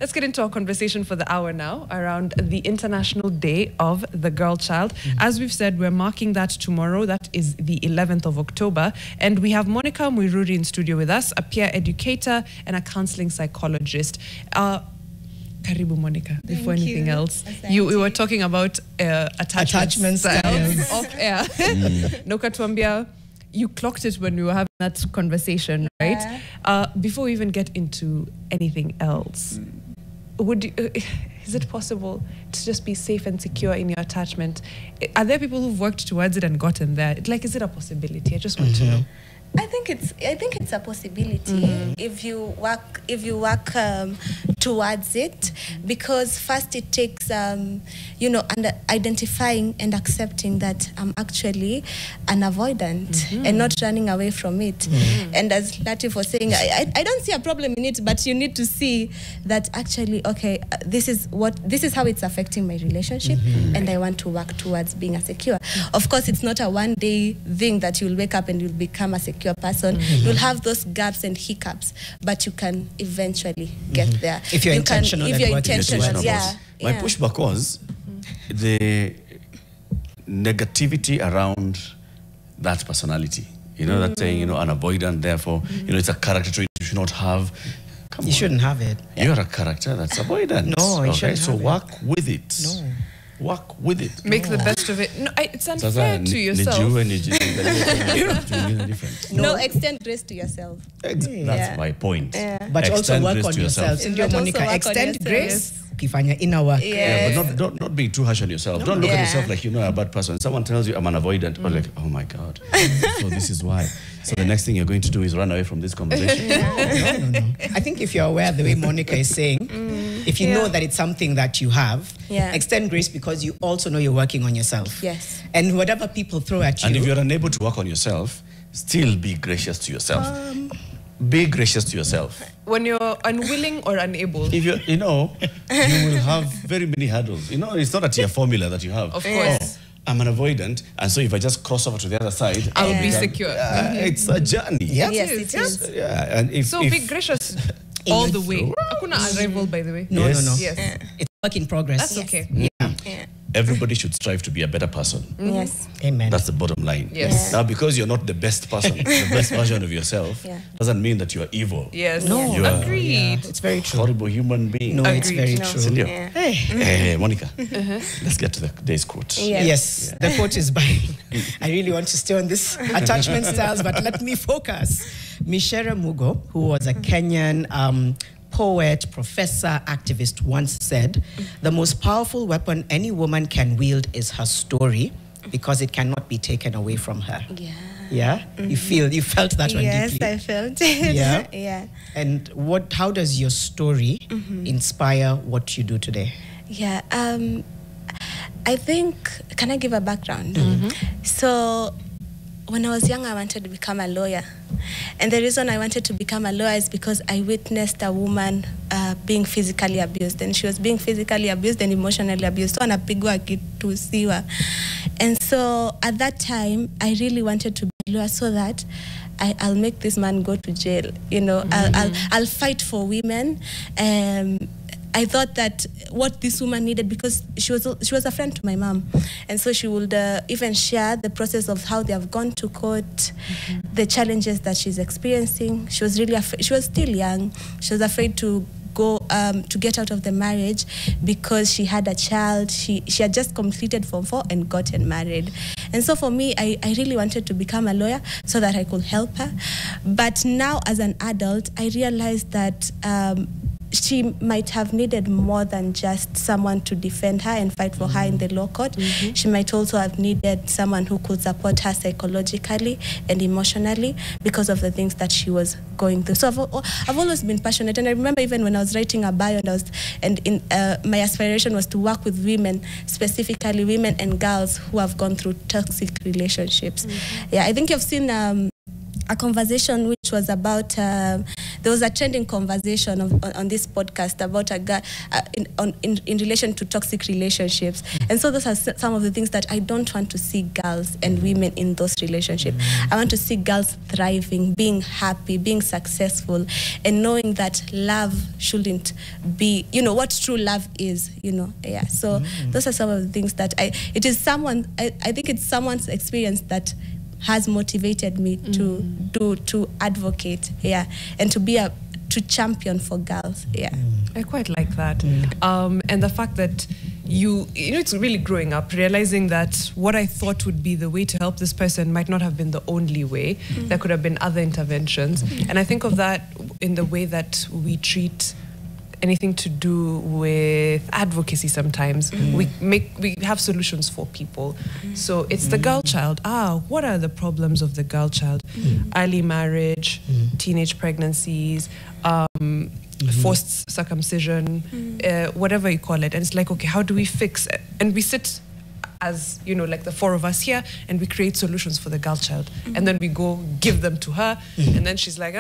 Let's get into our conversation for the hour now around the International Day of the Girl Child. As we've said, we're marking that tomorrow. That is the 11th of October. And we have Monica Muiruri in studio with us, a peer educator and a counseling psychologist. Karibu, Monica. Before anything else, we were talking about attachment styles off air. Nokatuambia, you clocked it when we were having that conversation, right? Before we even get into anything else, is it possible to just be safe and secure in your attachment? Are there people who've worked towards it and gotten there? Like, is it a possibility? I just want to know. I think it's a possibility if you work towards it, because first it takes identifying and accepting that I'm actually an avoidant and not running away from it. And as Latif was saying, I don't see a problem in it, but you need to see that actually, okay, this is how it's affecting my relationship, and I want to work towards being a secure. Of course, it's not a one-day thing that you'll wake up and you'll become a secure person. You'll have those gaps and hiccups, but you can eventually get there. If you're intentional. My pushback was the negativity around that personality. You know, that saying, an avoidant, therefore, it's a character trait you should not have. Come on. You shouldn't have it. You're a character that's avoidant. No, you shouldn't have work with it. No. Work with it. Make the best of it. No, it's unfair to yourself. No, extend grace to yourself. That's my point. But extend also work on yourself. Monica, extend grace. Kifanya inner work. But not being too harsh on yourself. Don't look at yourself like you're a bad person. Someone tells you I'm an avoidant, but like, oh my God. So this is why. So the next thing you're going to do is run away from this conversation. No. I think if you're aware of the way Monica is saying, if you know that it's something that you have, extend grace, because you also know you're working on yourself. Yes. And whatever people throw at you. And if you're unable to work on yourself, still be gracious to yourself. Be gracious to yourself. When you're unwilling or unable. If you will have very many hurdles. It's not a formula that you have. Of course. I'm an avoidant, and so if I just cross over to the other side, I'll be secure. It's a journey. Yes, it is. Yeah, and be gracious all the way. Hakuna arrival, by the way. No. Yes. It's a work in progress. That's okay. Everybody should strive to be a better person. Yes. Amen. That's the bottom line. Yes. Now, because you're not the best person, the best version of yourself, doesn't mean that you are evil. Yes. No. You are Agreed. It's very true. Horrible human being. No, it's very true. Hey, Monica, let's get to the day's quote. Yes. The quote is by, I really want to stay on this attachment styles, but let me focus. Michere Mugo, who was a Kenyan poet, professor, activist, once said, the most powerful weapon any woman can wield is her story, because it cannot be taken away from her. Yeah? You felt that one deeply? Yes, I felt it. Yeah? And how does your story inspire what you do today? Yeah, I think, can I give a background? So, when I was young, I wanted to become a lawyer. And the reason I wanted to become a lawyer is because I witnessed a woman being physically abused. And she was being physically abused and emotionally abused. So anapigwa akitusiwa. And so at that time, I really wanted to be a lawyer so that I'll make this man go to jail. I'll fight for women. I thought that what this woman needed, because she was a friend to my mom, and so she would even share the process of how they have gone to court, the challenges that she's experiencing. She was really she was still young. She was afraid to go to get out of the marriage because she had a child. She had just completed Form 4 and gotten married. And so for me, I really wanted to become a lawyer so that I could help her. But now as an adult, I realized that she might have needed more than just someone to defend her and fight for her in the law court. She might also have needed someone who could support her psychologically and emotionally because of the things that she was going through. So I've always been passionate, and I remember even when I was writing a bio, my aspiration was to work with women, specifically women and girls who have gone through toxic relationships. Yeah, I think you've seen a conversation which was about there was a trending conversation on this podcast about a guy in relation to toxic relationships. And so those are some of the things that I don't want to see girls and women in those relationships. I want to see girls thriving, being happy, being successful, and knowing that love shouldn't be, what true love is, yeah. So those are some of the things that I think it's someone's experience that has motivated me to advocate, yeah, and to champion for girls, yeah. I quite like that. And the fact that it's really growing up, realizing that what I thought would be the way to help this person might not have been the only way. There could have been other interventions. And I think of that in the way that we treat anything to do with advocacy sometimes. We have solutions for people. So it's the girl child. What are the problems of the girl child? Early marriage, teenage pregnancies, forced circumcision, whatever you call it. And it's like, okay, how do we fix it? And we sit as, like the four of us here, and we create solutions for the girl child. And then we go give them to her, and then she's like,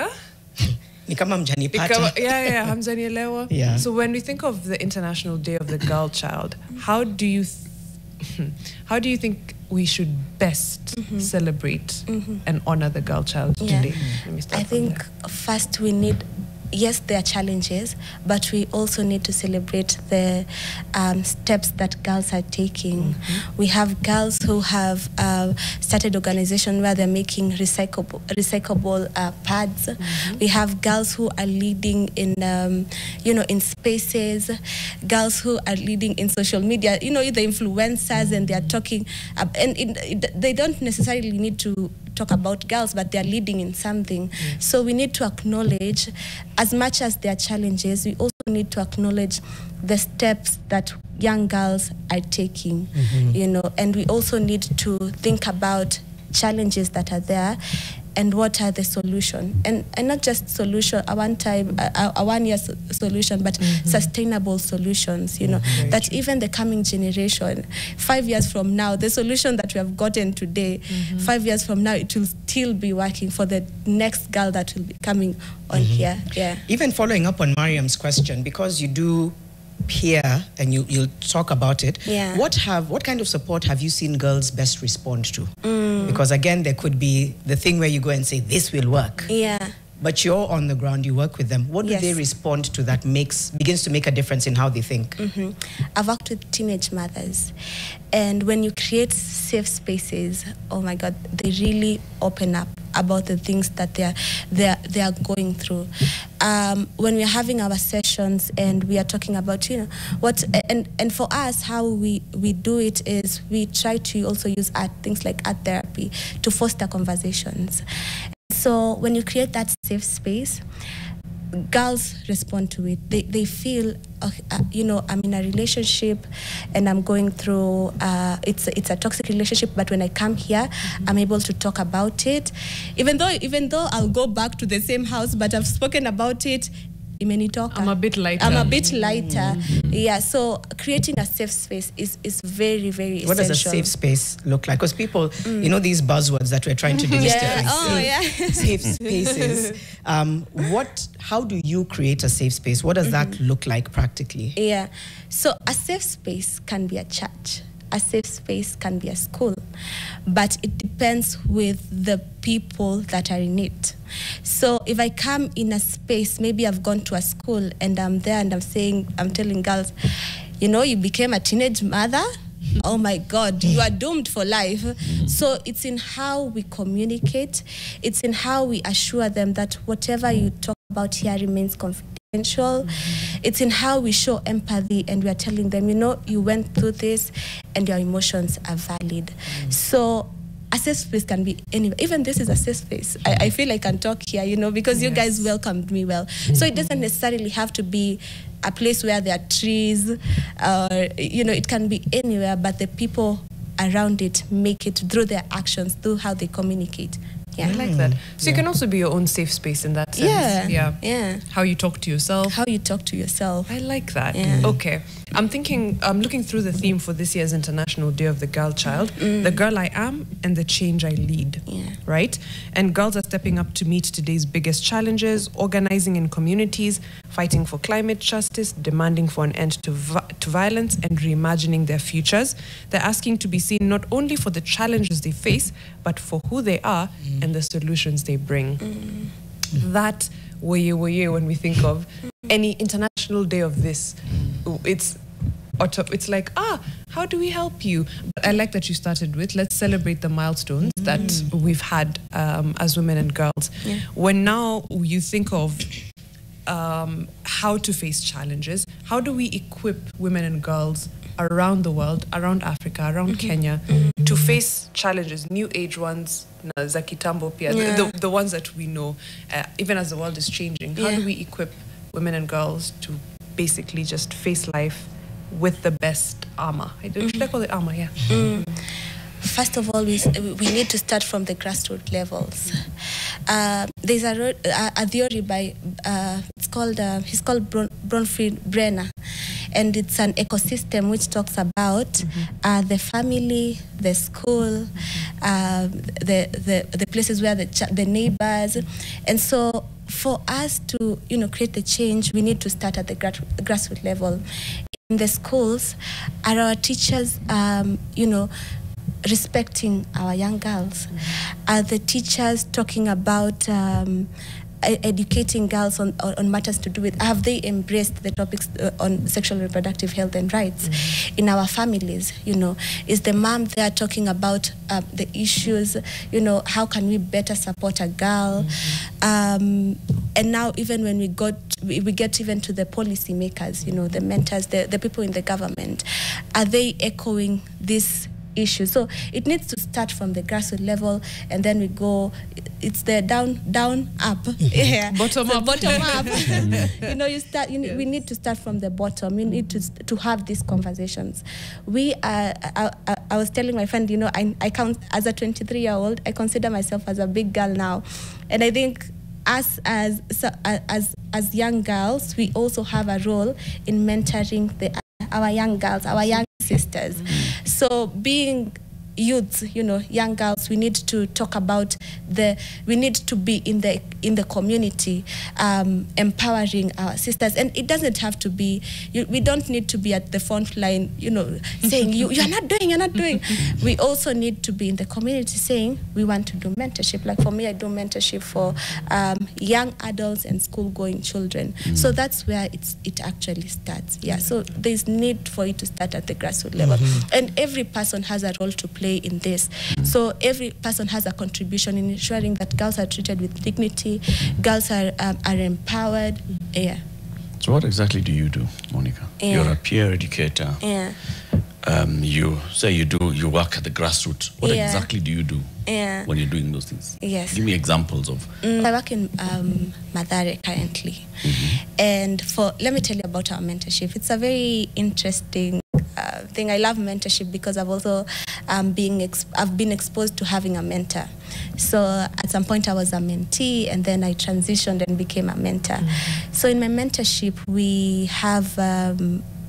hamjanielewa. Yeah. So when we think of the International Day of the Girl Child, how do you think we should best celebrate and honor the girl child today? Let me start I think first we need, yes, there are challenges, but we also need to celebrate the steps that girls are taking. We have girls who have started organization where they're making recyclable pads. We have girls who are leading in, in spaces. Girls who are leading in social media. The influencers, and they are talking, they don't necessarily need to talk about girls, but they're leading in something. So we need to acknowledge, as much as there are challenges, we also need to acknowledge the steps that young girls are taking, and we also need to think about challenges that are there and what are the solution, and not just solution a one year solution, but sustainable solutions, that even the coming generation, 5 years from now, the solution that we have gotten today, 5 years from now, it will still be working for the next girl that will be coming on here. Yeah. Even following up on Mariam's question, because you do peer and you'll talk about it. Yeah. What kind of support have you seen girls best respond to? Because again, there could be the thing where you go and say, this will work. Yeah. But you're on the ground, you work with them. What do they respond to that begins to make a difference in how they think? I've worked with teenage mothers, and when you create safe spaces, oh my God, they really open up about the things that they are going through. When we're having our sessions and we are talking about, and for us, how we do it is we try to also use things like art therapy to foster conversations. So when you create that safe space, girls respond to it. They feel, I'm in a relationship and I'm going through, it's a toxic relationship, but when I come here, I'm able to talk about it. Even though I'll go back to the same house, but I've spoken about it, I'm a bit lighter. Yeah, so creating a safe space is very, very essential. What does a safe space look like? Because people, these buzzwords that we're trying to demystify. Safe spaces. How do you create a safe space? What does that look like practically? Yeah, so a safe space can be a church. A safe space can be a school, but it depends with the people that are in it. So if I come in a space, maybe I've gone to a school and I'm there and I'm telling girls, you became a teenage mother, oh my God, you are doomed for life. So it's in how we communicate, it's in how we assure them that whatever you talk about here remains confidential. It's in how we show empathy and we are telling them, you went through this and your emotions are valid. So a safe space can be anywhere. Even this is a safe space. I feel I can talk here, because you guys welcomed me well. So it doesn't necessarily have to be a place where there are trees, it can be anywhere, but the people around it make it through their actions, through how they communicate, Yeah. I like that. So you can also be your own safe space in that sense. Yeah. How you talk to yourself. How you talk to yourself. I like that. Yeah. Okay. I'm looking through the theme for this year's International Day of the Girl Child, the girl I am and the change I lead. Yeah. Right? And girls are stepping up to meet today's biggest challenges, organizing in communities, fighting for climate justice, demanding for an end to violence, and reimagining their futures. They're asking to be seen not only for the challenges they face, but for who they are and the solutions they bring. That woye when we think of any international day of this, it's like, how do we help you? But I like that you started with, let's celebrate the milestones that we've had as women and girls. Yeah. When now you think of how to face challenges, how do we equip women and girls around the world, around Africa, around Kenya, to face challenges, new age ones, za kitambo pia, the ones that we know, even as the world is changing? How do we equip women and girls to basically just face life with the best armor? Should I call it armor? Yeah. First of all, we need to start from the grassroots levels. There's a theory by he's called Bronfried Brenner, and it's an ecosystem which talks about the family, the school, the places where the neighbors, and so for us to create the change, we need to start at the grassroots level. In the schools, are our teachers respecting our young girls? Are the teachers talking about educating girls on matters to do with, have they embraced the topics on sexual and reproductive health and rights? In our families, is the mom there talking about the issues, how can we better support a girl? And now even when we get even to the policy makers, the mentors, the people in the government, are they echoing this issue? So it needs to start from the grassroots level, and then we go, it's the down up, bottom up. We need to start from the bottom. We need to have these conversations. I was telling my friend, I count as a 23-year-old, I consider myself as a big girl now, and I think us as young girls, we also have a role in mentoring our young girls, our young sisters. So being youths, young girls, we need to talk about we need to be in the community, empowering our sisters. And it doesn't have to be, we don't need to be at the front line, saying you're not doing. We also need to be in the community saying we want to do mentorship. Like for me, I do mentorship for young adults and school-going children. So that's where it actually starts. Yeah. So there's need for it to start at the grassroots level, and every person has a role to play in this. So every person has a contribution in ensuring that girls are treated with dignity, girls are empowered. Yeah. So what exactly do you do, Monica? Yeah. You're a peer educator. Yeah. You say you work at the grassroots. What exactly do you do when you're doing those things? Yes. Give me examples of. I work in Mathare currently. And let me tell you about our mentorship. It's a very interesting thing. I love mentorship because I've also I've been exposed to having a mentor. So at some point I was a mentee, and then I transitioned and became a mentor. So in my mentorship, we have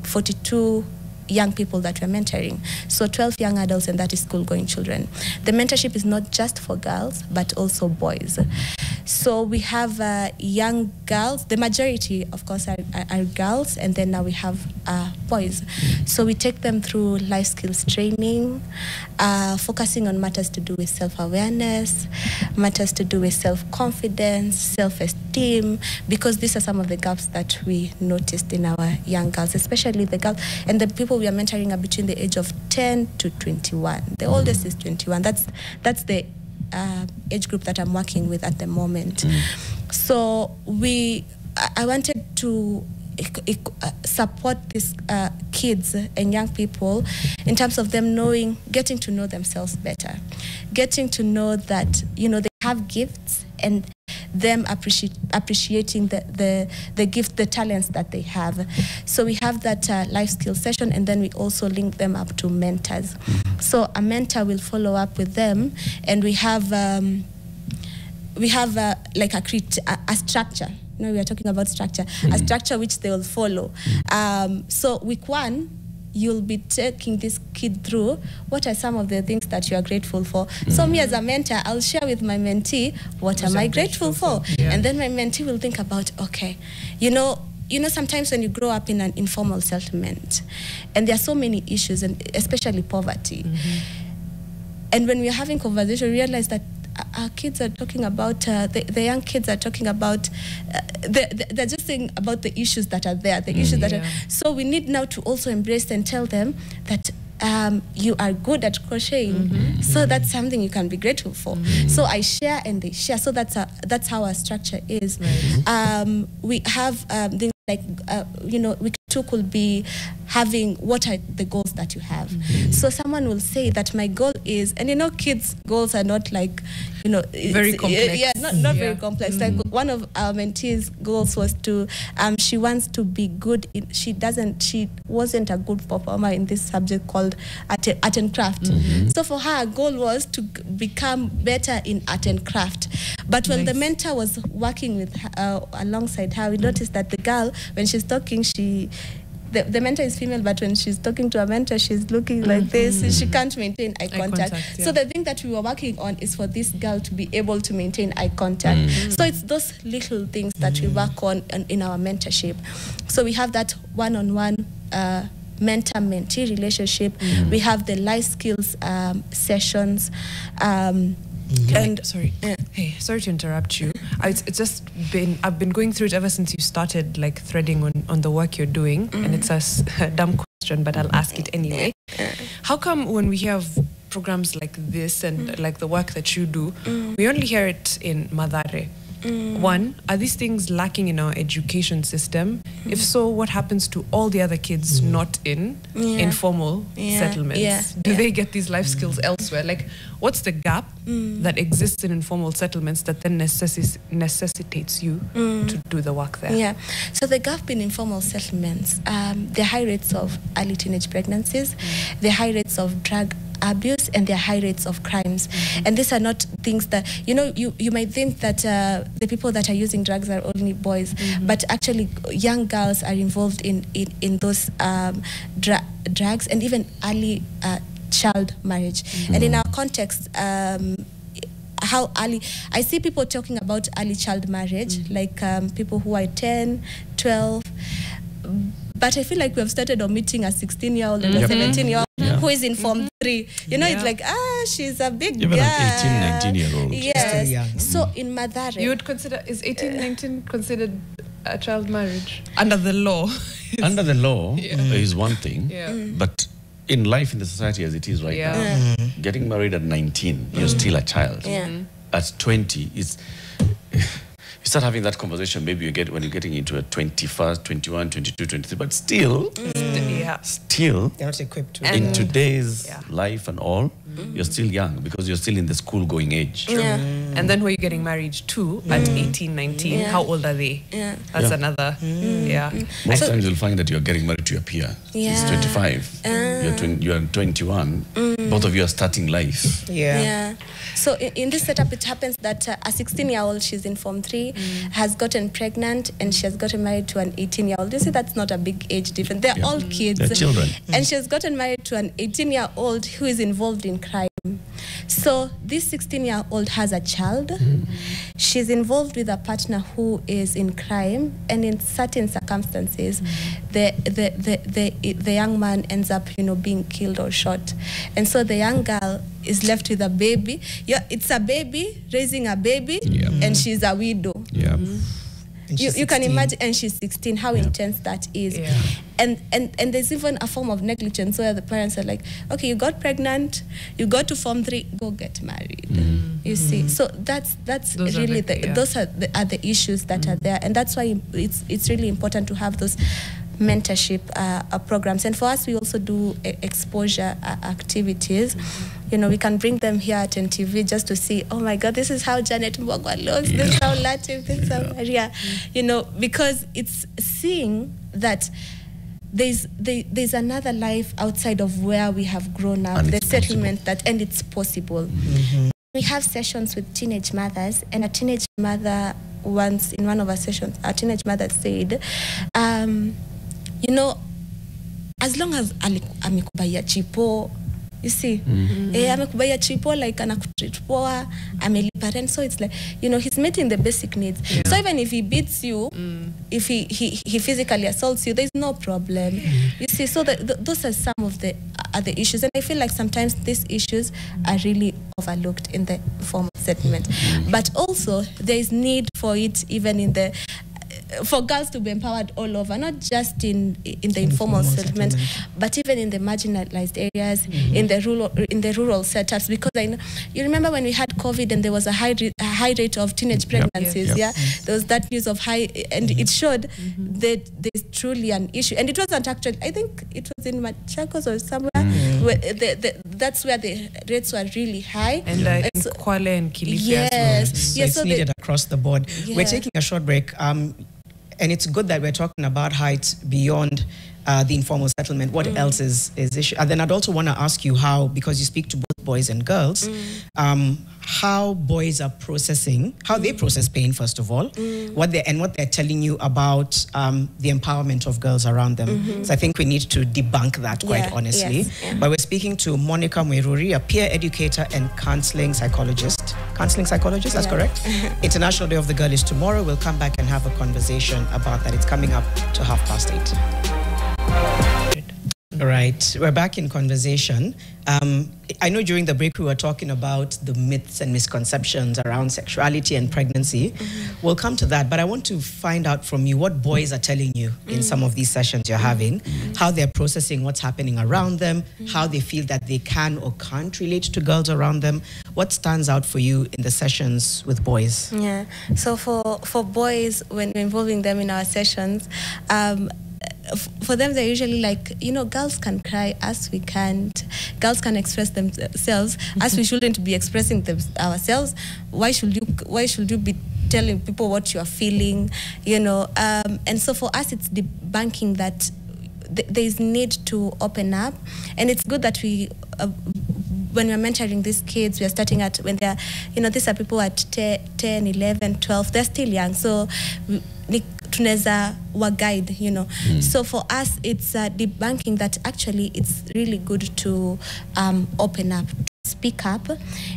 42 young people that we're mentoring. So 12 young adults, and that is school-going children. The mentorship is not just for girls, but also boys. So we have young girls. The majority, of course, are girls, and then now we have boys. So we take them through life skills training, focusing on matters to do with self-awareness, matters to do with self-confidence, self-esteem, because these are some of the gaps that we noticed in our young girls, especially the girls. And the people we are mentoring are between the age of 10 to 21. The oldest is 21. That's the age group that I'm working with at the moment. So I wanted to support these kids and young people in terms of them getting to know themselves better, getting to know that they have gifts, and them appreciating the gift, the talents that they have. So we have that life skill session, and then we also link them up to mentors. So a mentor will follow up with them, and we have we have like a structure. You know, we are talking about structure, a structure which they will follow. So week 1, you'll be taking this kid through what are some of the things that you are grateful for. So me as a mentor, I'll share with my mentee, what am I grateful for? Yeah. And then my mentee will think about, okay, you know, sometimes when you grow up in an informal settlement, and there are so many issues, and especially poverty, and when we're having conversation, we realize that our kids are talking about, the young kids are talking about, they're just saying about the issues that are there, the issues that are. So we need now to also embrace and tell them that you are good at crocheting, so that's something you can be grateful for. So I share and they share. So that's how our structure is. Right. We have things like you know, week 2 could be having what are the goals that you have. So someone will say that my goal is, and you know, kids' goals are not like, you know, very complex. Yeah, not very complex. Like one of our mentees' goals was to, she wants to be good in, she wasn't a good performer in this subject called art and craft. So for her, goal was to become better in art and craft. But when the mentor was working with her, alongside her, we noticed that the girl, when she's talking, the mentor is female, but when she's talking to a mentor, she's looking like this. She can't maintain eye contact. So the thing that we were working on is for this girl to be able to maintain eye contact. So it's those little things that we work on in our mentorship. So we have that one-on-one mentor-mentee relationship. We have the life skills sessions. Sorry to interrupt you. It's just been, I've been going through it ever since you started, like threading on the work you're doing, and it's a dumb question, but I'll ask it anyway. How come when we have programs like this and like the work that you do, we only hear it in Mathare? One, are these things lacking in our education system? If so, what happens to all the other kids not in informal settlements? Do they get these life skills elsewhere? Like, what's the gap that exists in informal settlements that then necessitates you to do the work there? Yeah, so the gap in informal settlements, the high rates of early teenage pregnancies, the high rates of drug abuse, and their high rates of crimes. And these are not things that, you know, you might think that the people that are using drugs are only boys, but actually young girls are involved in those drugs, and even early child marriage. And in our context, how early, I see people talking about early child marriage, like people who are 10, 12, but I feel like we have started omitting a 16-year-old and a 17-year-old who is in Form 3. You know, it's like, she's a big girl. Even an 18, 19-year-old. Yes. So in Mathare, you would consider, is 18, 19 considered a child marriage? Under the law. Under the law is one thing, but in life, in the society as it is right now, getting married at 19, you're still a child. At 20, it's... You start having that conversation, maybe when you're getting into a 21st, 21, 22, 23, but still, still, they're not equipped to in today's life and all, you're still young because you're still in the school-going age. And then who are you getting married to at 18, 19? How old are they? That's another, Most times you'll find that you're getting married to your peer. He's 25, you're 21, both of you are starting life. So in this setup, it happens that a 16-year-old, she's in Form 3, has gotten pregnant, and she has gotten married to an 18-year-old. You see, that's not a big age difference. They're all kids. They're children. And she has gotten married to an 18-year-old who is involved in crime. So this 16-year-old has a child. She's involved with a partner who is in crime, and in certain circumstances, the young man ends up, being killed or shot. And so the young girl is left with a baby. It's a baby raising a baby, and she's a widow. You can imagine, and she's 16, how intense that is. And there's even a form of negligence where the parents are like, okay, you got pregnant, you got to Form 3, go get married. You see, so that's those really those are the issues that are there, and that's why it's really important to have those mentorship programs. And for us, we also do exposure activities. We can bring them here at NTV just to see, oh my God, this is how Janet Mbogwa looks, this is how Latif, this is how Maria, because it's seeing that there's another life outside of where we have grown up, the settlement, and it's possible. we have sessions with teenage mothers, and a teenage mother once in one of our sessions, a teenage mother said, you know, as long as amekubaya chipo, you see, amekubaya chipo, like anakutreat poa, amelipa rent, so it's like, you know, he's meeting the basic needs. Yeah. So even if he beats you, if he physically assaults you, there's no problem. You see, so those are some of the other issues, and I feel like sometimes these issues are really overlooked in the formal settlement. But also there is need for it even in the for girls to be empowered all over, not just in the informal settlement, but even in the marginalized areas, in the rural setups. Because I know, you remember when we had COVID and there was a high rate of teenage pregnancies. Yeah, there was that news of high, and it showed that there's truly an issue. And it wasn't actually, I think it was in Machakos or somewhere. Where that's where the rates were really high. And in Kwale and Kilifi. Yes, so it's needed across the board. We're taking a short break. And it's good that we're talking about heights beyond the informal settlement. What else is issue? And then I'd also want to ask you how, because you speak to both boys and girls, how boys are processing, how they process pain, first of all, what they're telling you about the empowerment of girls around them. So I think we need to debunk that quite honestly. But we're speaking to Monica Muiruri, a peer educator and counseling psychologist. Counseling psychologist, that's correct? International Day of the Girl is tomorrow. We'll come back and have a conversation about that. It's coming up to 8:30. All right, we're back in conversation. I know during the break we were talking about the myths and misconceptions around sexuality and pregnancy. We'll come to that, but I want to find out from you what boys are telling you in some of these sessions you're having, how they're processing what's happening around them, how they feel that they can or can't relate to girls around them. What stands out for you in the sessions with boys? Yeah, so for boys, when we're involving them in our sessions, for them, they're usually like, you know, girls can cry, us we can't. Girls can express themselves, us we shouldn't be expressing ourselves. Why should you be telling people what you are feeling, you know? And so for us, it's debunking that there is need to open up, and it's good that we. When we're mentoring these kids, we are starting at when they're, you know, these are people at 10, 11, 12, they're still young. So tuneza wa guide, you know. So for us, it's debunking that actually it's really good to open up, speak up.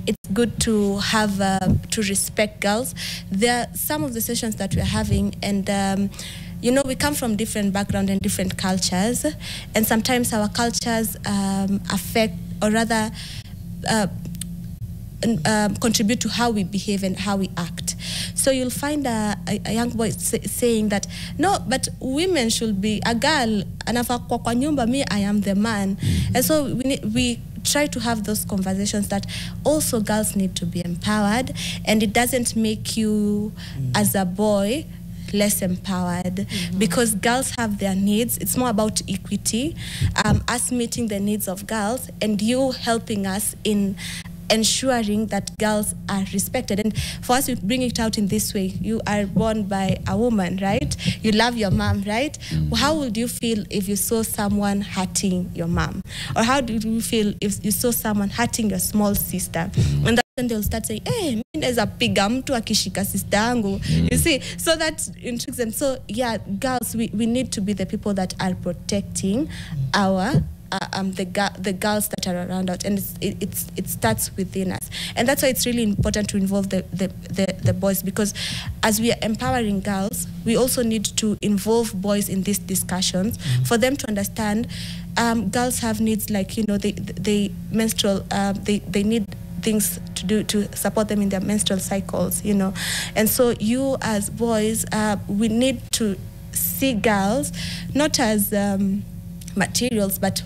It's good to have, to respect girls. There are some of the sessions that we're having, and you know, we come from different backgrounds and different cultures, and sometimes our cultures affect, or rather contribute to how we behave and how we act. So you'll find a young boy saying that, no, but women should be, a girl, anafa kwa nyumba, me, I am the man. And so we try to have those conversations that also girls need to be empowered, and it doesn't make you as a boy less empowered, because girls have their needs. It's more about equity, us meeting the needs of girls and you helping us in ensuring that girls are respected. And for us, we bring it out in this way. You are born by a woman, right? You love your mom, right? How would you feel if you saw someone hurting your mom? Or how do you feel if you saw someone hurting your small sister? And then they'll start saying, hey, there's a piga mtu akishika sister yangu. You see, so that intrigues them. So yeah, girls, we need to be the people that are protecting our the girls that are around us, and it starts within us. And that's why it's really important to involve the boys, because as we are empowering girls, we also need to involve boys in these discussions for them to understand girls have needs, like, you know, they menstrual, they need things to do to support them in their menstrual cycles, you know. And so you as boys, we need to see girls not as materials, but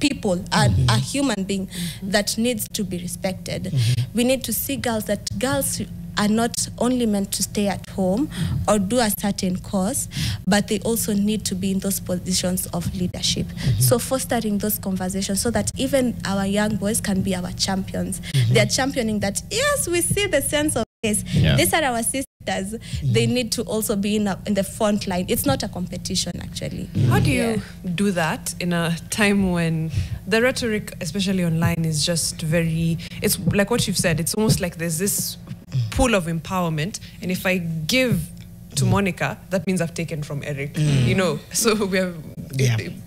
people, a human being that needs to be respected. We need to see girls that girls are not only meant to stay at home or do a certain course, but they also need to be in those positions of leadership. So fostering those conversations so that even our young boys can be our champions. They're championing that, yes, we see the sense of this. These are our sisters. They need to also be in the front line. It's not a competition, actually. How do you do that in a time when the rhetoric, especially online, is just very, it's like what you've said, it's almost like there's this pool of empowerment, and if I give to Monica, that means I've taken from Eric, you know. So we have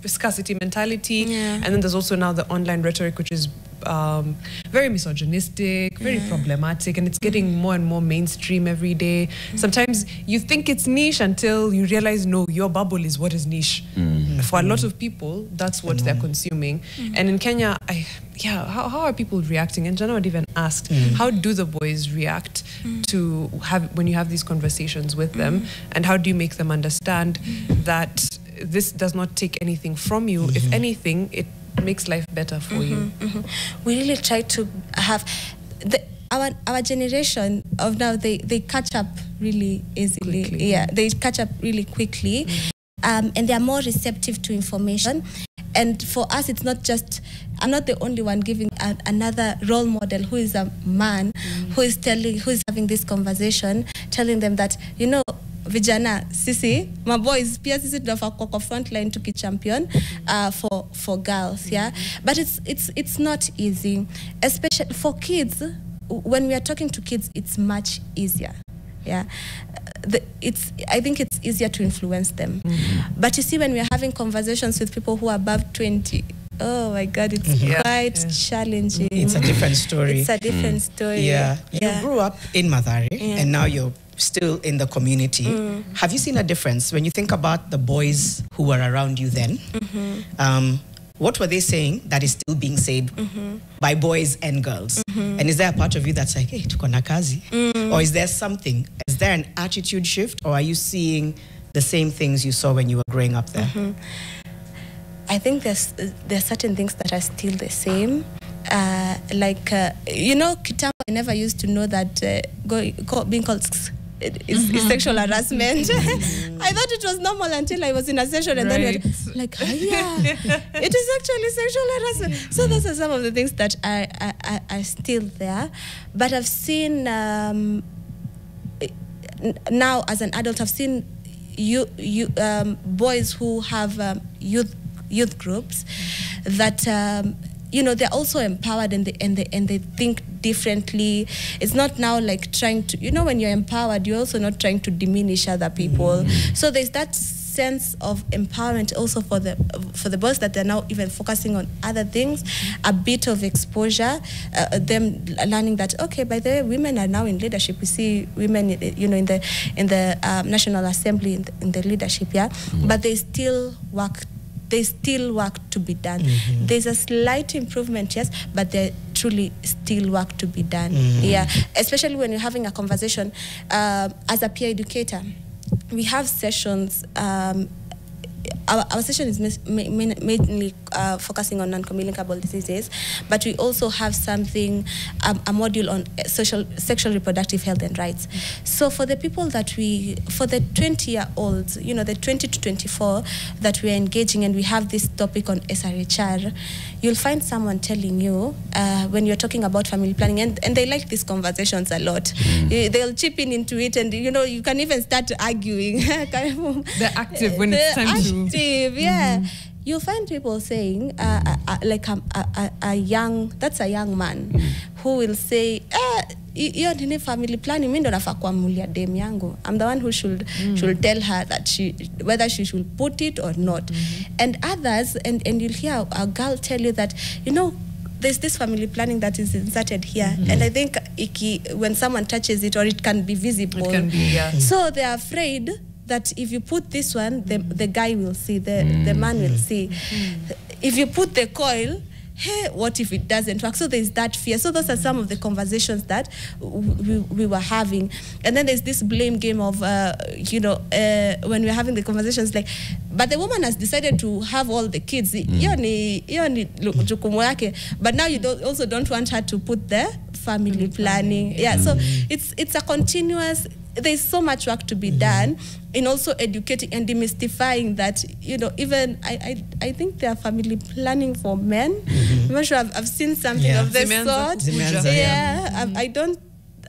scarcity mentality, and then there's also now the online rhetoric, which is very misogynistic, very problematic, and it's getting more and more mainstream every day. Sometimes you think it's niche until you realize, no, your bubble is what is niche. For a lot of people, that's what they're consuming. And in Kenya, how are people reacting? And Jana had even asked, how do the boys react to when you have these conversations with them, and how do you make them understand that this does not take anything from you? If anything, it makes life better for you. We really try to have our generation of now, they catch up really easily. Quickly. Yeah, they catch up really quickly, and they are more receptive to information. And for us, it's not just, I'm not the only one giving another role model who is a man who is having this conversation, telling them that, you know, vijana sisi my boys pia sisi tunafaa kwa front line tukichampion for girls, but it's not easy, especially for kids. When we are talking to kids, it's much easier. I think it's easier to influence them. But you see, when we are having conversations with people who are above 20, oh my God, it's quite challenging. It's a different story. It's a different story. You grew up in Mathare, and now you're still in the community. Have you seen a difference when you think about the boys who were around you then? What were they saying that is still being said by boys and girls? And is there a part of you that's like, hey, tuko na kazi? Or is there something? Is there an attitude shift? Or are you seeing the same things you saw when you were growing up there? I think there's certain things that are still the same. You know, kitambo, I never used to know that being called is sexual harassment. I thought it was normal until I was in a session, and then we were like, it is actually sexual harassment. So those are some of the things that are still there. But I've seen now as an adult, I've seen boys who have youth groups that you know, they're also empowered, and they think differently. It's not now like trying to, you know, when you're empowered, you're also not trying to diminish other people. So there's that sense of empowerment also for the boys, that they're now even focusing on other things, a bit of exposure, them learning that, okay, by the way, women are now in leadership. We see women, you know, in the National Assembly in the leadership, but they still work. There's still work to be done. There's a slight improvement, yes, but there truly still work to be done. Especially when you're having a conversation as a peer educator. We have sessions. Our session is mainly focusing on non-communicable diseases, but we also have something, a module on sexual reproductive health and rights. So for the people for the 20-year-olds, you know, the 20 to 24 that we're engaging, and we have this topic on SRHR, you'll find someone telling you when you're talking about family planning, and they like these conversations a lot. They'll chip in into it, and you know, you can even start arguing. They're active when it's time to. You'll find people saying, like a young man who will say, hiyo nini family planning, mimi ndo nafaa kuamulia dem yangu. I'm the one who should tell her that whether she should put it or not. And others, and you'll hear a girl tell you that, you know, there's this family planning that is inserted here, and I think when someone touches it, or it can be visible. It can be, So they're afraid that if you put this one, the guy will see, the man will see. If you put the coil, hey, what if it doesn't work? So there's that fear. So those are some of the conversations that we were having. And then there's this blame game of, you know, when we're having the conversations, like, but the woman has decided to have all the kids. But now you also don't want her to put the family planning. So it's a continuous. There's so much work to be done in also educating and demystifying that, you know, even I think there are family planning for men. I'm not sure I've seen something of this sort.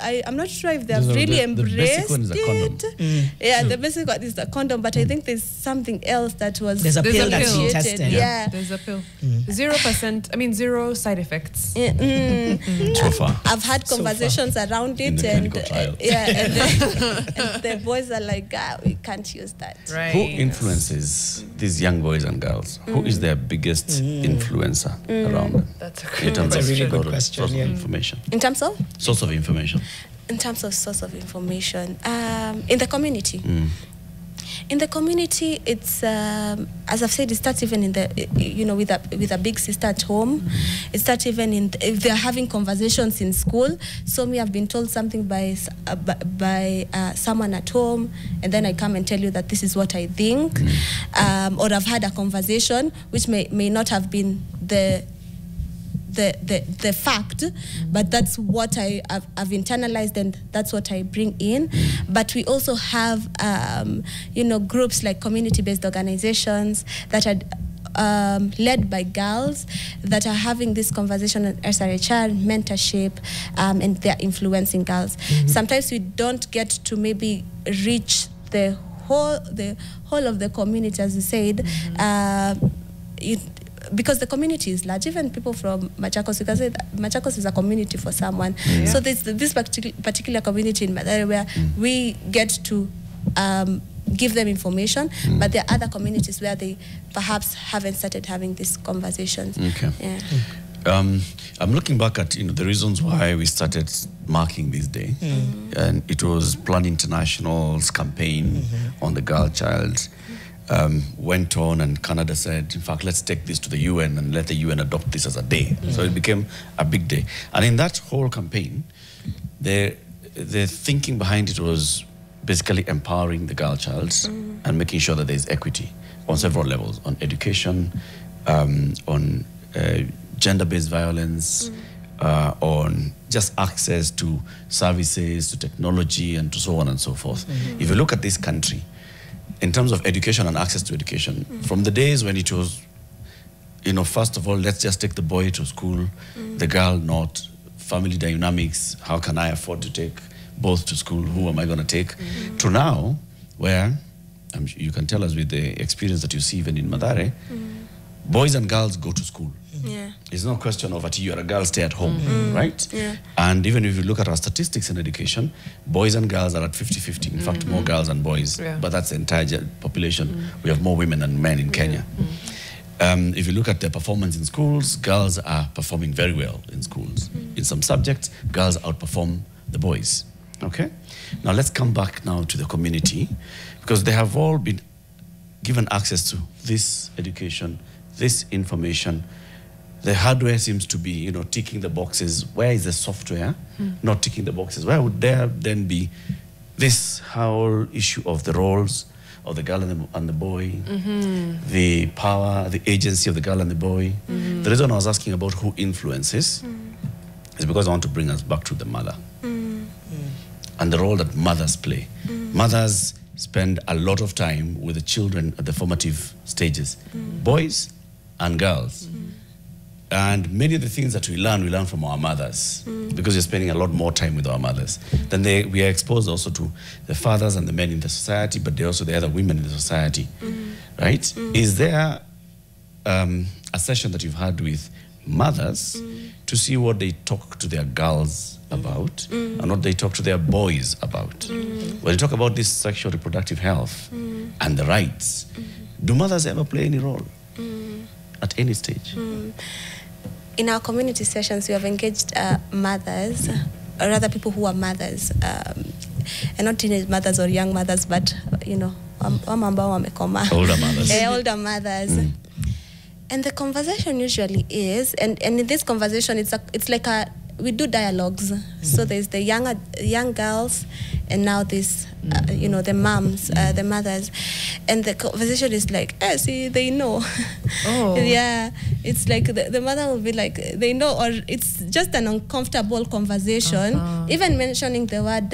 I'm not sure if they've So really the basic embraced one is a condom. it. Yeah, the basic one is the condom, but I think there's something else that was There's a pill that's pill. been tested. Yeah. There's a pill. 0%, I mean, 0 side effects. So far. I've had conversations around In it, the and clinical trial. and the boys are like, we can't use that. Right. Who influences these young boys and girls? Who is their biggest influencer around them? That's a In terms That's a of really good source of question, yeah. information. In terms of? Source of information. In terms of source of information, in the community. In the community, it's as I've said, it starts even in the with a big sister at home. It starts even if they're having conversations in school. So me, I've been told something by someone at home, and then I come and tell you that this is what I think, or I've had a conversation which may not have been the fact, but that's what I've internalized, and that's what I bring in. But we also have groups like community-based organizations that are led by girls that are having this conversation on SRHR, mentorship, and they're influencing girls. Sometimes we don't get to maybe reach the whole of the community, as you said. Because the community is large, even people from Machakos, you can say that Machakos is a community for someone. So there's this particular community in Mathare where we get to give them information, but there are other communities where they perhaps haven't started having these conversations. Okay. Yeah. I'm looking back at the reasons why we started marking this day, and it was Plan International's campaign on the girl child. Went on, and Canada said, in fact, let's take this to the UN and let the UN adopt this as a day. So it became a big day. And in that whole campaign, the thinking behind it was basically empowering the girl child and making sure that there's equity on several levels, on education, on gender-based violence, on just access to services, to technology, and to so on and so forth. If you look at this country, in terms of education and access to education, from the days when it was, first of all, let's just take the boy to school, the girl not, family dynamics, how can I afford to take both to school, who am I going to take, to now, where, you can tell us with the experience that you see even in Mathare, boys and girls go to school. Yeah. It's no question of that you're a girl, stay at home, right? Yeah. And even if you look at our statistics in education, boys and girls are at 50-50. In fact, more girls than boys, but that's the entire population. We have more women than men in Kenya. If you look at their performance in schools, girls are performing very well in schools. In some subjects, girls outperform the boys. Okay? Now let's come back now to the community, because they have all been given access to this education, this information. The hardware seems to be, ticking the boxes. Where is the software not ticking the boxes? Where would there then be this whole issue of the roles of the girl and the boy, the power, the agency of the girl and the boy? The reason I was asking about who influences is because I want to bring us back to the mother and the role that mothers play. Mothers spend a lot of time with the children at the formative stages, boys and girls. And many of the things that we learn from our mothers, because we're spending a lot more time with our mothers. Then we are exposed also to the fathers and the men in the society, but also the other women in the society, right? Is there a session that you've had with mothers to see what they talk to their girls about and what they talk to their boys about? When you talk about this sexual reproductive health and the rights, do mothers ever play any role at any stage? In our community sessions, we have engaged mothers, or rather people who are mothers, and not teenage mothers or young mothers, but, Older mothers. Older mothers. And the conversation usually is, and in this conversation, it's like we do dialogues. So there's the young girls, and now this, the moms, the mothers, and the conversation is like, see, they know. Oh. Yeah, it's like the mother will be like, they know, or it's just an uncomfortable conversation. Even mentioning the word,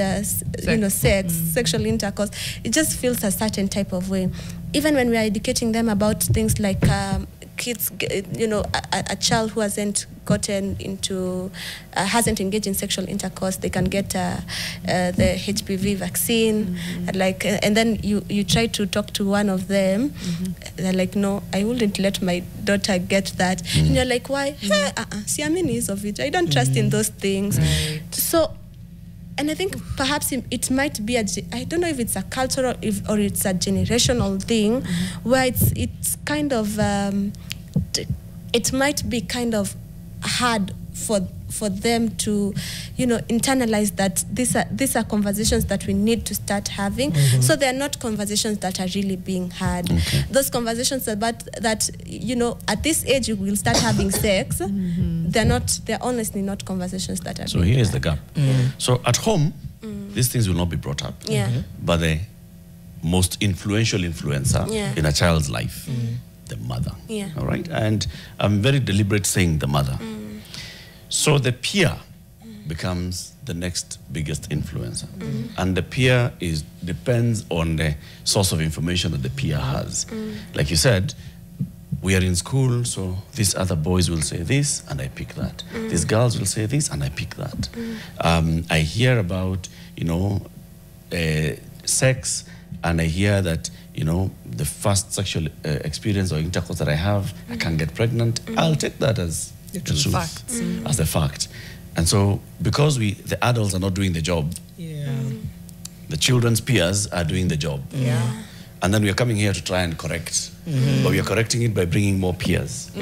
sexual intercourse, it just feels a certain type of way. Even when we are educating them about things like kids, you know, a child who hasn't gotten into, hasn't engaged in sexual intercourse, they can get the HPV vaccine. And then you try to talk to one of them, they're like, no, I wouldn't let my daughter get that. And you're like, why? Siamini of it. I don't trust in those things. Right. So, and I think perhaps it might be I don't know if it's a cultural or it's a generational thing, where it's kind of it might be kind of hard for them to, you know, internalize that these are conversations that we need to start having. So they're not conversations that are really being had. Those conversations about that, you know, at this age you will start having sex. They're honestly not conversations that are. So here is the gap. So at home, these things will not be brought up. But the most influential influencer in a child's life, the mother. All right, and I'm very deliberate saying the mother. So the peer becomes the next biggest influencer. And the peer depends on the source of information that the peer has. Like you said, we are in school, so these other boys will say this, and I pick that. These girls will say this, and I pick that. I hear about, you know, sex, and I hear that, you know, the first sexual experience or intercourse that I have, I can't get pregnant. I'll take that as the truth, as the fact. And so, because the adults are not doing the job, the children's peers are doing the job. And then we are coming here to try and correct. But we are correcting it by bringing more peers. I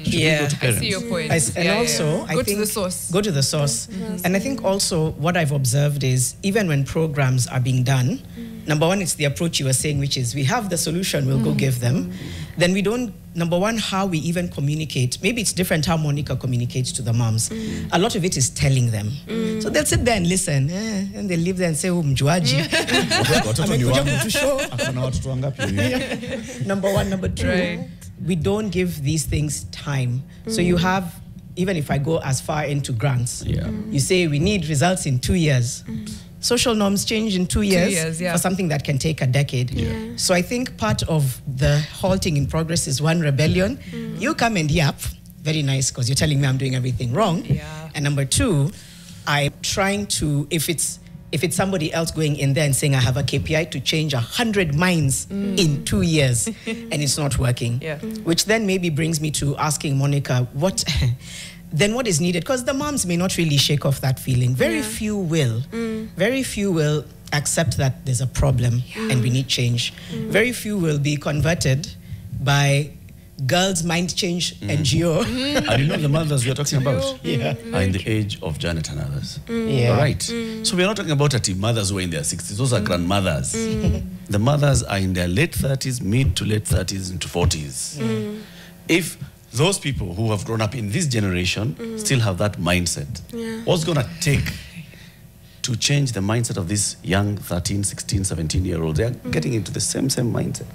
see your point. I think go to the source. Go to the source. And I think also what I've observed is, even when programs are being done, number one, it's the approach you were saying, which is we have the solution, we'll go give them. Then we don't, number one, how we even communicate. Maybe it's different how Monica communicates to the moms. A lot of it is telling them. So they'll sit there and listen. And they live there and say, oh, mjuaji. Number one. Number two, we don't give these things time. So you have, even if I go as far into grants, you say we need results in 2 years. Social norms change in 2 years, for something that can take a decade. So I think part of the halting in progress is one, rebellion. You come and yap, very nice, because you're telling me I'm doing everything wrong. And number two, I'm trying to, if it's somebody else going in there and saying I have a KPI to change 100 minds in 2 years, and it's not working, which then maybe brings me to asking Monica, then what is needed? Because the moms may not really shake off that feeling. Very few will. Very few will accept that there's a problem and we need change. Very few will be converted by Girls Mind Change NGO. And you know the mothers we are talking about are in the age of Janet and others. All right. So we're not talking about mothers who are in their 60s. Those are grandmothers. The mothers are in their late 30s, mid to late 30s into 40s. If those people who have grown up in this generation still have that mindset, what's going to take to change the mindset of these young 13, 16, 17-year-olds? They're getting into the same mindset.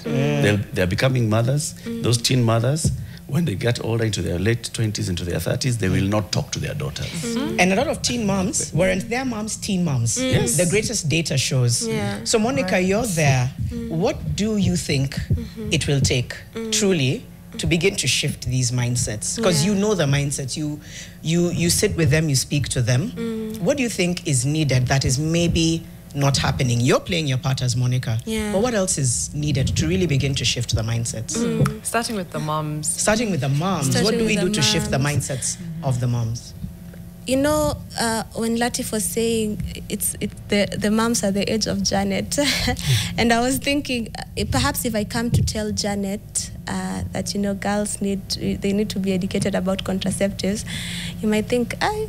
They're becoming mothers. Those teen mothers, when they get older, into their late 20s, into their 30s, they will not talk to their daughters. And a lot of teen moms weren't their moms teen moms. The greatest data shows. So Monica, you're there. What do you think it will take, truly, to begin to shift these mindsets? Because you know the mindsets. You sit with them, you speak to them. What do you think is needed that is maybe not happening? You're playing your part as Monica. But what else is needed to really begin to shift the mindsets? Starting with the moms. Starting with the moms. What do we do to shift the mindsets of the moms? You know, when Latif was saying the moms are the age of Janet, and I was thinking, perhaps if I come to tell Janet that, you know, girls need to be educated about contraceptives, you might think, do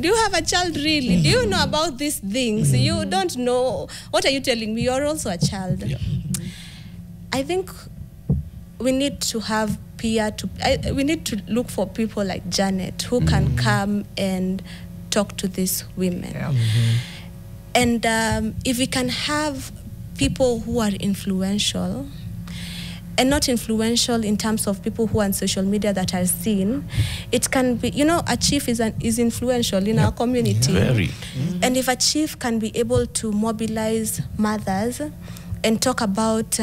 you have a child really? Do you know about these things? You don't know. What are you telling me? You're also a child. I think we need to have we need to look for people like Janet who can come and talk to these women. And if we can have people who are influential, and not influential in terms of people who are on social media that are seen, it can be, you know, a chief is influential in our community. Very. And if a chief can be able to mobilize mothers and talk about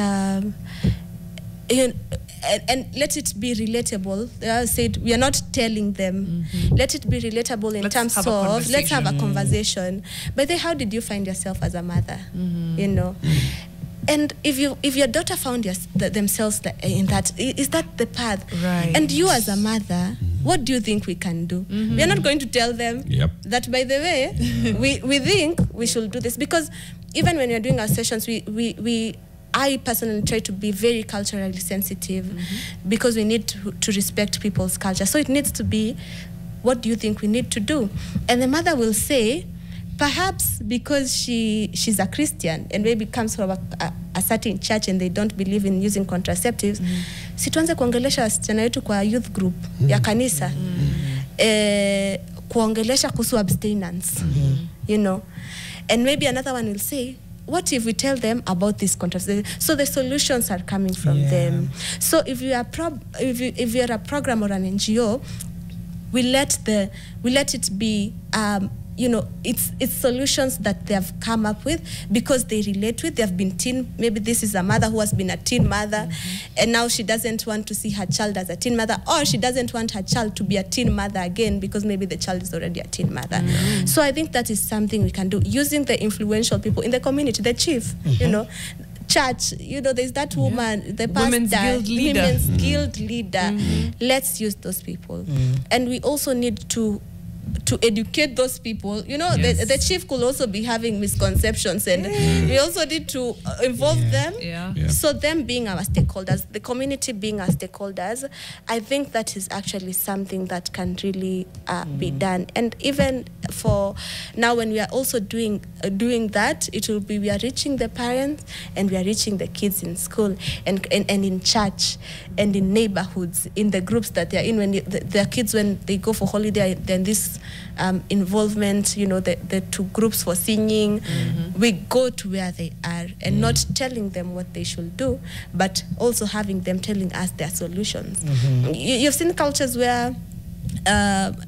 and let it be relatable. I said we are not telling them. Let it be relatable in terms of let's have a conversation. But then, how did you find yourself as a mother? You know. And if your daughter found themselves in that, is that the path? Right. And you as a mother, what do you think we can do? We are not going to tell them that, by the way, we think we should do this. Because even when you're doing our sessions, I personally try to be very culturally sensitive because we need to respect people's culture. So it needs to be, what do you think we need to do? And the mother will say, perhaps because she's a Christian and maybe comes from a certain church and they don't believe in using contraceptives, si tuanze kuongelesha wasichana wetu kwa youth group ya kanisa, kuongelesha kuhusu abstinence, you know. And maybe another one will say, what if we tell them about this contraceptive? So the solutions are coming from them. So if you are if you're a program or an NGO, we let it be you know, it's solutions that they have come up with because they relate with. They have been teen. Maybe this is a mother who has been a teen mother, and now she doesn't want to see her child as a teen mother, or she doesn't want her child to be a teen mother again because maybe the child is already a teen mother. So I think that is something we can do using the influential people in the community, the chief, you know. Church, you know, there's that woman, the pastor, women's guild leader. Let's use those people. And we also need to educate those people. You know, the chief could also be having misconceptions, and we also need to involve them. So them being our stakeholders, the community being our stakeholders, I think that is actually something that can really be done. And even for now, when we are also doing that, it will be, we are reaching the parents and we are reaching the kids in school and in church and in neighborhoods, in the groups that they are in. When their kids, when they go for holiday, then this involvement, you know, the two groups for singing, we go to where they are and not telling them what they should do, but also having them telling us their solutions. You've seen cultures where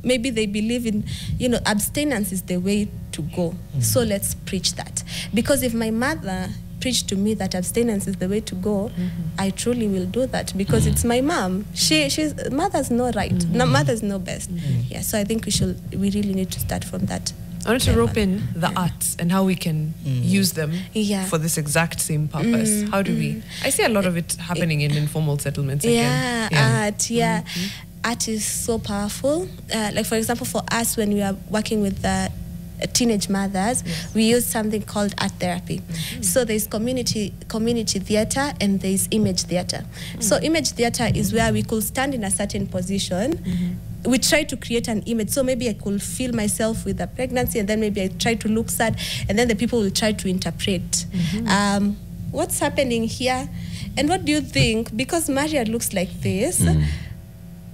maybe they believe in, you know, abstinence is the way to go. So let's preach that. Because if my mother preached to me that abstinence is the way to go, I truly will do that because it's my mom. She's mothers know right. No, mothers know best. Yeah, so I think we really need to start from that. I want to rope in the arts and how we can use them for this exact same purpose. How do we? I see a lot of it happening in informal settlements again. Art, art is so powerful. Like, for example, for us, when we are working with teenage mothers, we use something called art therapy. So there's community theater and there's image theater. So image theater is where we could stand in a certain position. We try to create an image. So maybe I could feel myself with a pregnancy, and then maybe I try to look sad, and then the people will try to interpret what's happening here, and what do you think? Because Maria looks like this.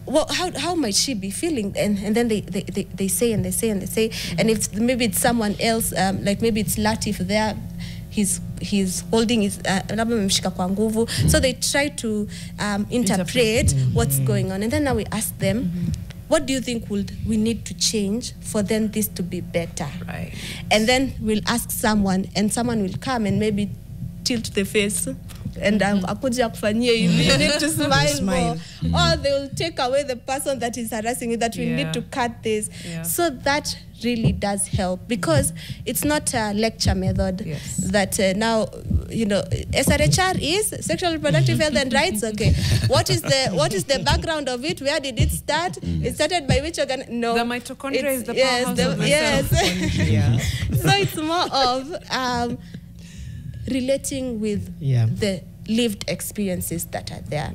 Well, how might she be feeling? And then they say and they say and they say, and if maybe it's someone else, like maybe it's Latif there, he's holding his so they try to interpret what's going on, and then now we ask them, what do you think we need to change for then this to be better? Right. And then we'll ask someone, and someone will come and maybe tilt the face. And akuja kufanyia hivi, you need to smile more. Or they will take away the person that is harassing you, that we need to cut this. So that really does help, because it's not a lecture method that now, you know, SRHR is sexual reproductive health and rights. Okay, what is the background of it? Where did it start? It started by which organ? No, the mitochondria is the powerhouse of the So it's more of relating with the lived experiences that are there.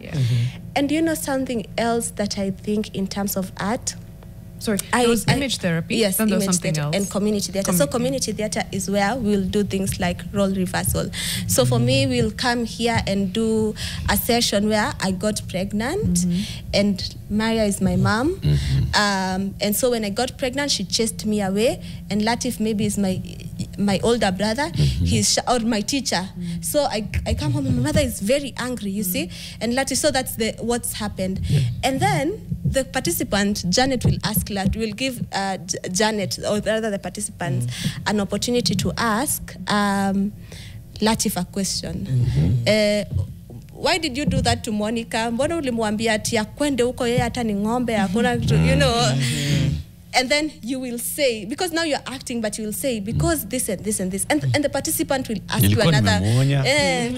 And you know something else that I think in terms of art? Sorry, it was image therapy? Yes, then image something theater else. and community theater. So community theater is where we'll do things like role reversal. So for me, we'll come here and do a session where I got pregnant and Maria is my mom. And so when I got pregnant, she chased me away, and Latif maybe is my older brother, or my teacher. So I come home and my mother is very angry, you see, and Latif, so that's what's happened. And then the participant, Janet, will give Janet, or rather the participants, an opportunity to ask Latif a question. why did you do that to Monica? Mbona ulimwambia ati akwende huko yeye hata ni ng'ombe hakuna kitu, you know. And then you will say, because now you're acting, but you will say, because this and this and this. And the participant will ask you another.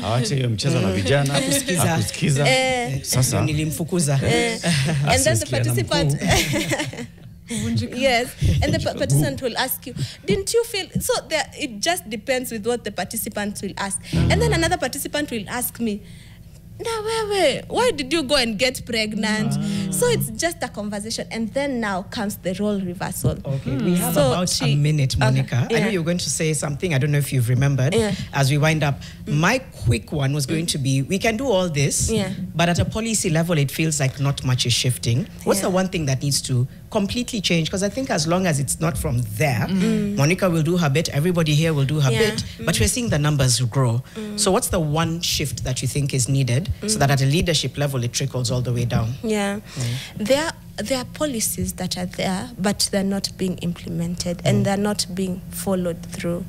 Awache hiyo mchezo na vijana. Akusikiza. Sasa. Nilimfukuza. And then the participant... Yes, and the participant will ask you, didn't you feel... So it just depends with what the participant will ask. And then another participant will ask me, why did you go and get pregnant? So it's just a conversation, and then now comes the role reversal. Okay, we have about a minute, Monica. I know you were going to say something. I don't know if you've remembered. As we wind up, my quick one was going to be, we can do all this, but at a policy level, it feels like not much is shifting. What's the one thing that needs to completely change? Because I think as long as it's not from there, Monica will do her bit, everybody here will do her bit, but we're seeing the numbers grow. So what's the one shift that you think is needed so that at a leadership level, it trickles all the way down? There are policies that are there, but they're not being implemented and they're not being followed through.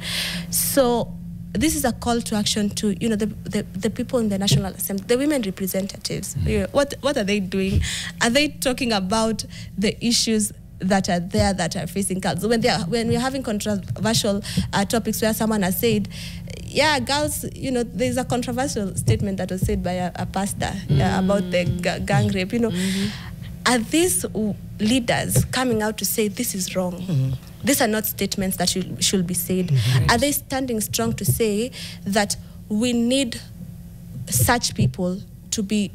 So this is a call to action to, you know, the people in the National Assembly, the women representatives. What are they doing? Are they talking about the issues that are there that are facing girls? When we're having controversial topics where someone has said, yeah, girls, you know, there's a controversial statement that was said by a pastor about the gang rape, you know. Are these leaders coming out to say this is wrong? These are not statements that should be said. Are they standing strong to say that we need such people to be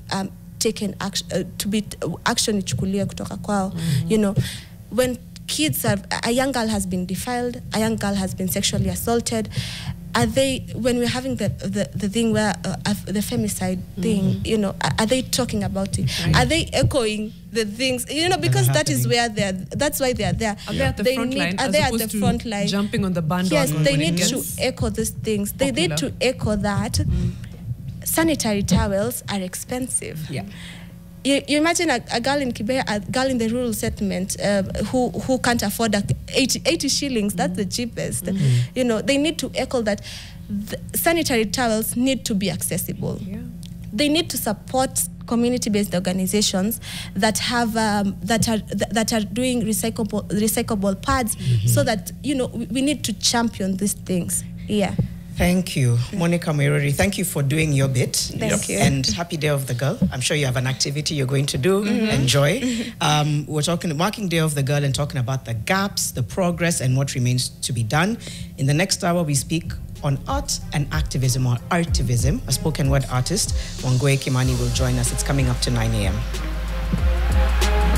taken action, to be action ichukuliwe kutoka kwao? You know, when kids a young girl has been defiled, a young girl has been sexually assaulted, are they, when we're having the thing where the femicide thing, you know, are they talking about it? Are they echoing the things, you know, because that is where that's why they are there. Are they at the front line? Are they at the front line? Jumping on the bandwagon? Yes, they need to echo these things. They need to echo that sanitary towels are expensive. You imagine a girl in Kibera, a girl in the rural settlement who can't afford 80 shillings, that's the cheapest. You know, they need to echo that sanitary towels need to be accessible. They need to support community-based organizations that have that are doing recyclable pads, so that, you know, we need to champion these things. Thank you, Monica Muiruri. Thank you for doing your bit. Thank you. And happy Day of the Girl. I'm sure you have an activity you're going to do. Enjoy. We're talking marking Day of the Girl and talking about the gaps, the progress, and what remains to be done. In the next hour, we speak on art and activism, or artivism. A spoken word artist, Wangwe Kimani, will join us. It's coming up to 9 a.m.